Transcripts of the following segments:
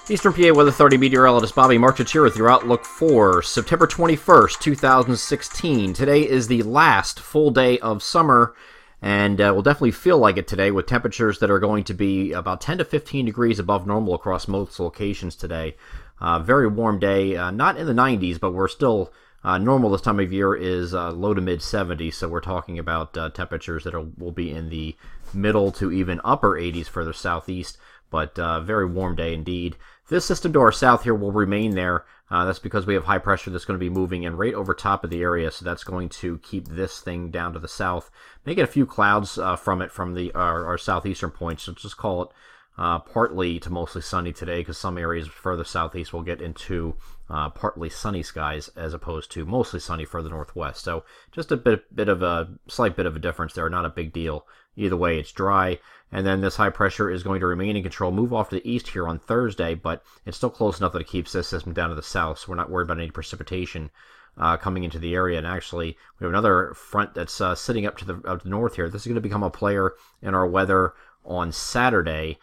Eastern PA Weather Authority meteorologist Bobby Martrich here with your outlook for September 21st, 2016. Today is the last full day of summer, and will definitely feel like it today with temperatures that are going to be about 10 to 15 degrees above normal across most locations today. Very warm day, not in the 90s, but we're still normal this time of year is low to mid 70s, so we're talking about temperatures that will be in the middle to even upper 80s further southeast, but very warm day indeed. This system to our south here will remain there. That's because we have high pressure that's going to be moving in right over top of the area, so that's going to keep this thing down to the south. May get a few clouds from it from our southeastern points, so just call it partly to mostly sunny today, because some areas further southeast will get into partly sunny skies as opposed to mostly sunny further northwest. So just a slight bit of a difference there, not a big deal. Either way, it's dry, and then this high pressure is going to remain in control, move off to the east here on Thursday, but it's still close enough that it keeps this system down to the south, so we're not worried about any precipitation coming into the area. And actually, we have another front that's sitting up to the north here. This is going to become a player in our weather on Saturday.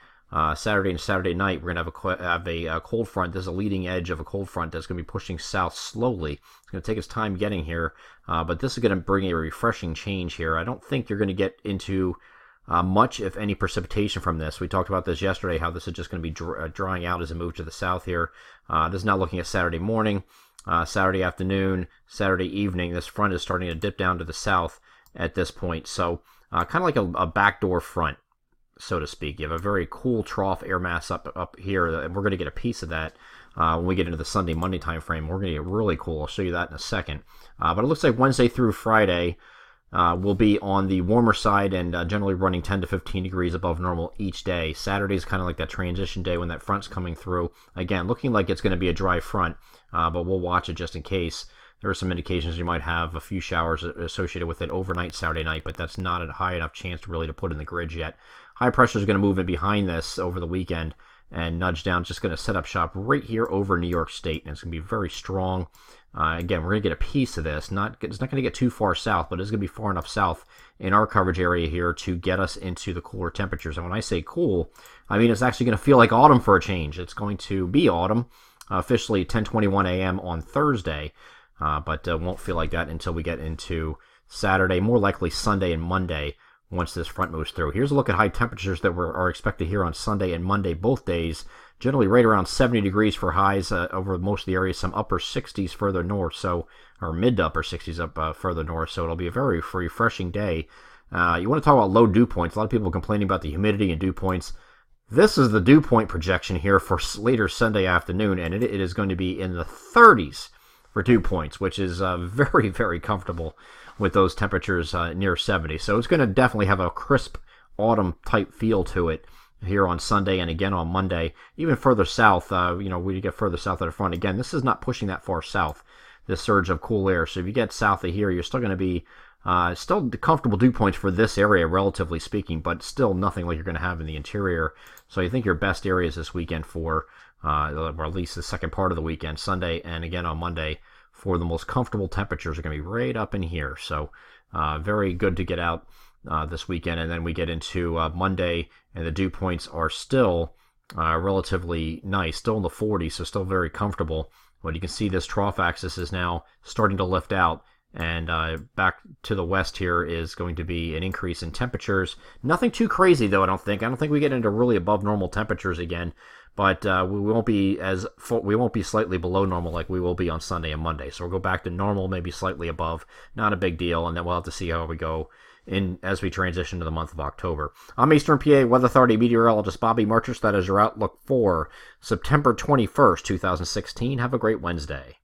Saturday and Saturday night, we're going to have a cold front. This is a leading edge of a cold front that's going to be pushing south slowly. It's going to take its time getting here, but this is going to bring a refreshing change here. I don't think you're going to get into much, if any, precipitation from this. We talked about this yesterday, how this is just going to be drying out as it moves to the south here. This is now looking at Saturday morning, Saturday afternoon, Saturday evening. This front is starting to dip down to the south at this point. So kind of like a backdoor front, so to speak. You have a very cool trough air mass up here, and we're going to get a piece of that when we get into the Sunday, Monday time frame. We're going to get really cool. I'll show you that in a second. But it looks like Wednesday through Friday will be on the warmer side and generally running 10 to 15 degrees above normal each day. Saturday is kind of like that transition day when that front's coming through. Again, looking like it's going to be a dry front, but we'll watch it just in case. There are some indications you might have a few showers associated with it overnight Saturday night, but that's not a high enough chance really to put in the grid yet. High pressure is going to move in behind this over the weekend and nudge down. It's just going to set up shop right here over New York State, and it's going to be very strong. Again, we're going to get a piece of this. It's not going to get too far south, but it's going to be far enough south in our coverage area here to get us into the cooler temperatures. And when I say cool, I mean it's actually going to feel like autumn for a change. It's going to be autumn, officially 10:21 a.m. on Thursday. But won't feel like that until we get into Saturday, more likely Sunday and Monday once this front moves through. Here's a look at high temperatures that are expected here on Sunday and Monday, both days. Generally right around 70 degrees for highs over most of the areas, some upper 60s further north, or mid to upper 60s up further north, so it'll be a very refreshing day. You want to talk about low dew points. A lot of people complaining about the humidity and dew points. This is the dew point projection here for later Sunday afternoon, and it is going to be in the 30s for dew points, which is very, very comfortable with those temperatures near 70. So it's going to definitely have a crisp autumn-type feel to it here on Sunday and again on Monday. Even further south, we get further south of the front. Again, this is not pushing that far south, this surge of cool air. So if you get south of here, you're still going to be still comfortable dew points for this area, relatively speaking, but still nothing like you're going to have in the interior. So I think your best areas this weekend for or at least the second part of the weekend, Sunday and again on Monday, for the most comfortable temperatures are going to be right up in here. So very good to get out this weekend. And then we get into Monday, and the dew points are still relatively nice, still in the 40s, so still very comfortable. But you can see this trough axis is now starting to lift out, and back to the west here is going to be an increase in temperatures. Nothing too crazy, though, I don't think. I don't think we get into really above normal temperatures again, but we won't be slightly below normal like we will be on Sunday and Monday. So we'll go back to normal, maybe slightly above. Not a big deal, and then we'll have to see how we go as we transition to the month of October. I'm Eastern PA Weather Authority meteorologist Bobby Martrich. That is your outlook for September 21st, 2016. Have a great Wednesday.